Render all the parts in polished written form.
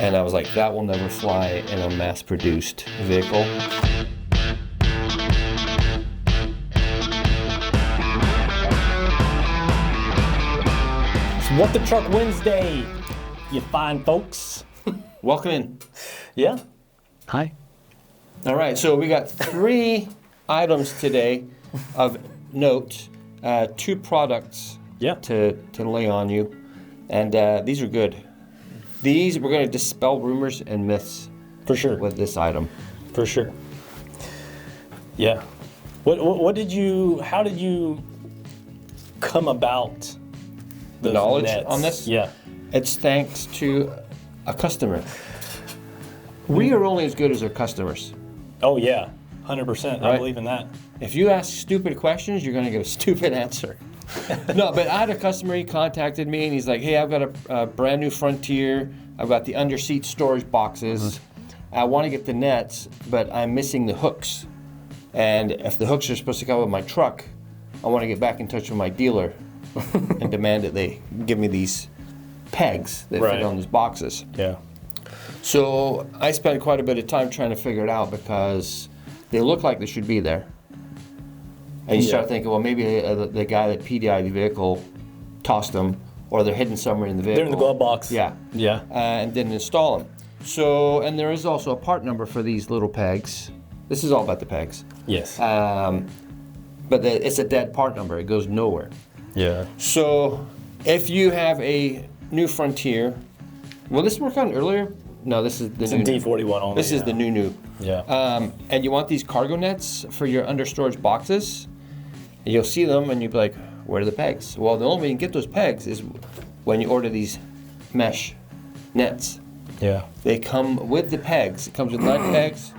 And I was like, that will never fly in a mass-produced vehicle. It's What the Truck Wednesday, you fine folks. Welcome in. Yeah. Hi. All right, so we got 3 items today of note, 2 products to lay on you, and these are good. These, we're going to dispel rumors and myths. For sure. With this item. For sure. Yeah. How did you come about the knowledge nets on this? Yeah. It's thanks to a customer. We are only as good as our customers. Oh, yeah. 100%. Right? I believe in that. If you ask stupid questions, you're going to get a stupid answer. No, but I had a customer, he contacted me, and he's like, hey, I've got a brand new Frontier. I've got the under-seat storage boxes. I want to get the nets, but I'm missing the hooks. And if the hooks are supposed to come with my truck, I want to get back in touch with my dealer and demand that they give me these pegs that fit on these boxes. Yeah. So I spent quite a bit of time trying to figure it out because they look like they should be there. And you start thinking, well, maybe the guy that PDI'd the vehicle tossed them, or they're hidden somewhere in the vehicle. They're in the glove box. Yeah. Yeah. And didn't install them. So, and there is also a part number for these little pegs. This is all about the pegs. Yes. But it's a dead part number. It goes nowhere. Yeah. So if you have a new Frontier, will this work on earlier? No, this is the new. It's a D41 only. This is the new. Yeah. And you want these cargo nets for your under storage boxes. You'll see them and you'll be like, where are the pegs? Well, the only way you can get those pegs is when you order these mesh nets. Yeah. They come with the pegs. It comes with 9 pegs.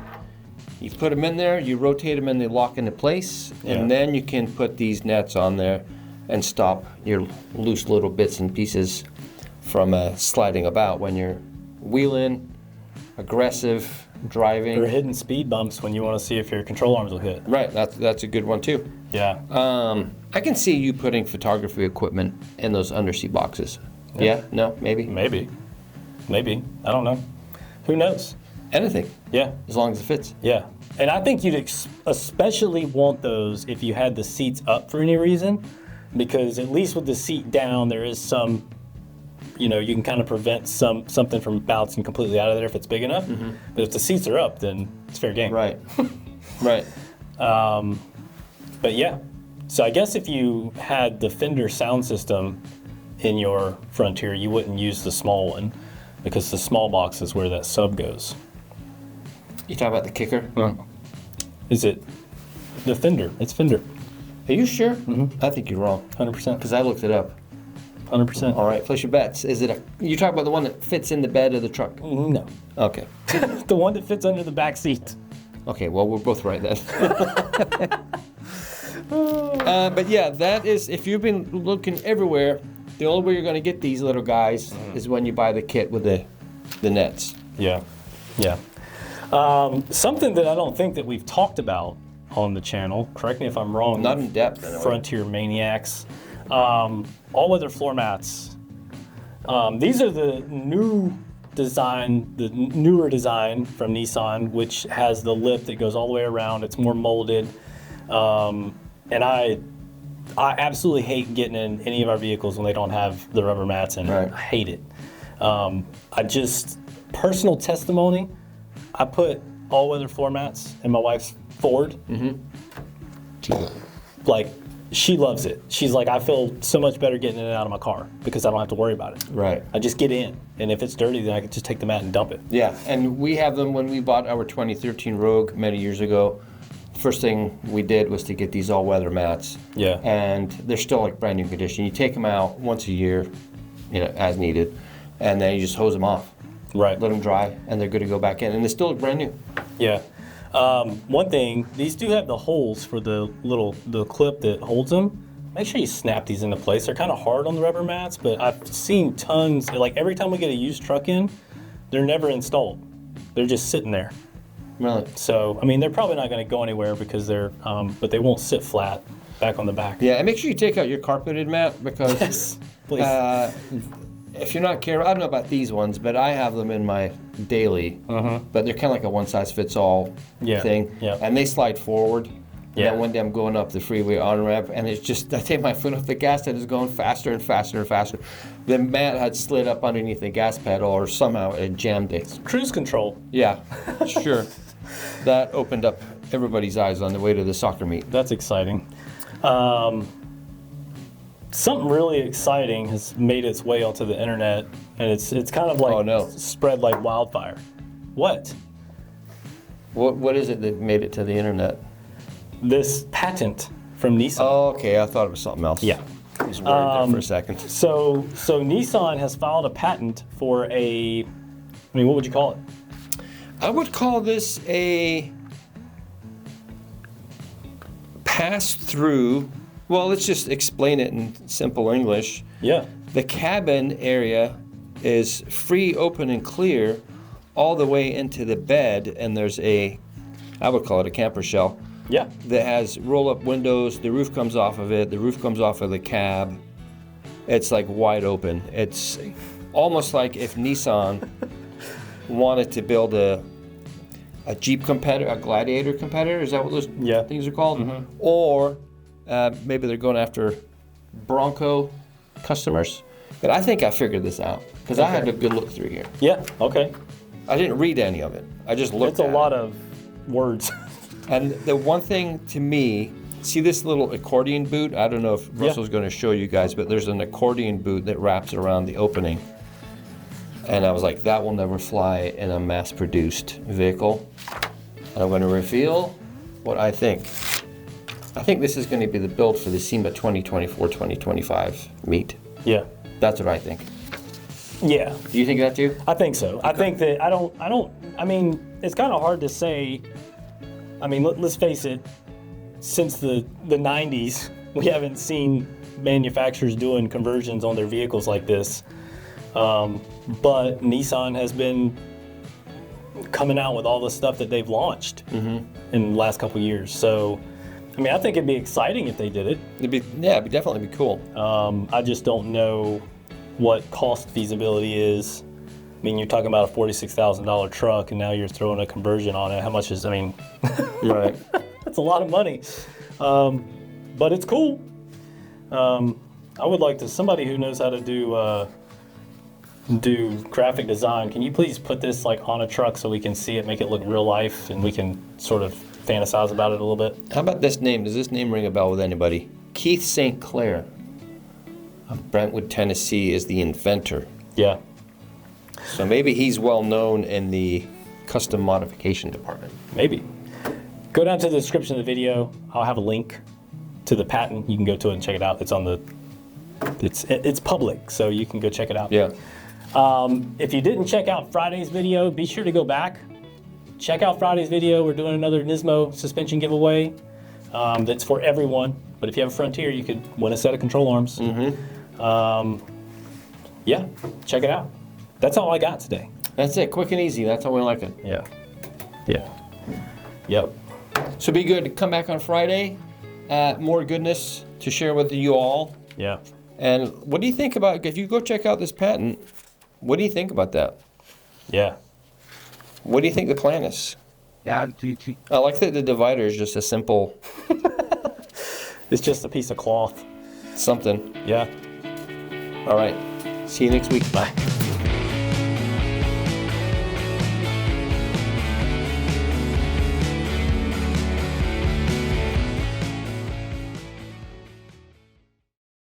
You put them in there, you rotate them and they lock into place. And then you can put these nets on there and stop your loose little bits and pieces from sliding about when you're wheeling, aggressive driving. Or hidden speed bumps when you want to see if your control arms will hit. Right, that's a good one too. Yeah. I can see you putting photography equipment in those underseat boxes. Yeah? No? Maybe? Maybe. I don't know. Who knows? Anything. Yeah. As long as it fits. Yeah. And I think you'd especially want those if you had the seats up for any reason, because at least with the seat down, there is some, you can kind of prevent something from bouncing completely out of there if it's big enough. Mm-hmm. But if the seats are up, then it's fair game. Right. Right. But yeah. So I guess if you had the Fender sound system in your Frontier, you wouldn't use the small one because the small box is where that sub goes. You talking about the kicker? Is it the Fender? It's Fender. Are you sure? Mm-hmm. I think you're wrong. 100%. Because I looked it up. 100%. All right, place your bets. Is it you talk about the one that fits in the bed of the truck? No. Okay. The one that fits under the back seat. Okay, well, we're both right then. But yeah, that is, if you've been looking everywhere, the only way you're going to get these little guys is when you buy the kit with the nets. Yeah. Yeah. Something that I don't think that we've talked about on the channel, correct me if I'm wrong. Not in depth, anyway. Frontier Maniacs. All-weather floor mats. These are the newer design from Nissan, which has the lip that goes all the way around. It's more molded. And I absolutely hate getting in any of our vehicles when they don't have the rubber mats in. Right. I hate it. Personal testimony, I put all-weather floor mats in my wife's Ford. Mm-hmm. Like, she loves it. She's like, I feel so much better getting in and out of my car because I don't have to worry about it. Right. I just get in, and if it's dirty, then I can just take the mat and dump it. Yeah, and we have them when we bought our 2013 Rogue many years ago. First thing we did was to get these all-weather mats. Yeah. And they're still like brand new condition. You take them out once a year, as needed, and then you just hose them off. Right. Let them dry, and they're good to go back in, and they still look brand new. Yeah. One thing, these do have the holes for the clip that holds them. Make sure you snap these into place. They're kind of hard on the rubber mats, but I've seen tons, like every time we get a used truck in, they're never installed. They're just sitting there. Really? So, I mean, they're probably not going to go anywhere because but they won't sit flat back on the back. Yeah, and make sure you take out your carpeted mat because yes, please. if you're not careful, I don't know about these ones, but I have them in my daily. But they're kind of like a one-size-fits-all thing. Yeah. And they slide forward. Yeah. And then one day I'm going up the freeway on ramp, and it's just, I take my foot off the gas, and it's going faster and faster and faster. The mat had slid up underneath the gas pedal, or somehow it jammed it. Cruise control. Yeah, sure. That opened up everybody's eyes on the way to the soccer meet. That's exciting. Something really exciting has made its way onto the internet, and it's kind of like spread like wildfire. What? What is it that made it to the internet? This patent from Nissan. Oh, okay. I thought it was something else. Yeah. I was worried there for a second. So Nissan has filed a patent for what would you call it? I would call this a pass-through. Well, let's just explain it in simple English. Yeah. The cabin area is free, open, and clear all the way into the bed, and there's I would call it a camper shell. Yeah. That has roll-up windows. The roof comes off of it. The roof comes off of the cab. It's like wide open. It's almost like if Nissan wanted to build a Jeep competitor, a Gladiator competitor. Is that what those things are called? Mm-hmm. Or maybe they're going after Bronco customers. But I think I figured this out because I had a good look through here. Yeah. Okay. I didn't read any of it. I just looked at it. It's a lot of words. And the one thing to me, see this little accordion boot? I don't know if Russell's going to show you guys, but there's an accordion boot that wraps around the opening. And I was like, that will never fly in a mass-produced vehicle. And I'm going to reveal what I think. I think this is going to be the build for the SEMA 2024-2025 meet. Yeah. That's what I think. Yeah. Do you think that too? I think so. Okay. I think that I mean, it's kind of hard to say. I mean, let's face it, since the 90s, we haven't seen manufacturers doing conversions on their vehicles like this. But Nissan has been coming out with all the stuff that they've launched in the last couple of years. So, I mean, I think it'd be exciting if they did it. It'd definitely be cool. I just don't know what cost feasibility is. I mean, you're talking about a $46,000 truck, and now you're throwing a conversion on it. How much is? I mean, right? That's a lot of money, but it's cool. I would like to somebody who knows how to do graphic design. Can you please put this like on a truck so we can see it, make it look real life, and we can sort of fantasize about it a little bit? How about this name? Does this name ring a bell with anybody? Keith St. Clair of Brentwood, Tennessee, is the inventor. Yeah. So maybe he's well known in the custom modification department. Maybe. Go down to the description of the video. I'll have a link to the patent. You can go to it and check it out. It's public, so you can go check it out. Yeah. If you didn't check out Friday's video, be sure to go back. Check out Friday's video. We're doing another Nismo suspension giveaway. That's for everyone. But if you have a Frontier, you could win a set of control arms. Yeah, check it out. That's all I got today. That's it. Quick and easy. That's how we like it. Yeah. Yeah. Yep. So be good to come back on Friday. More goodness to share with you all. Yeah. And what do you think about, if you go check out this patent, what do you think about that? Yeah. What do you think the plan is? I like that the divider is just a simple... It's just a piece of cloth. Something. Yeah. All right. See you next week. Bye.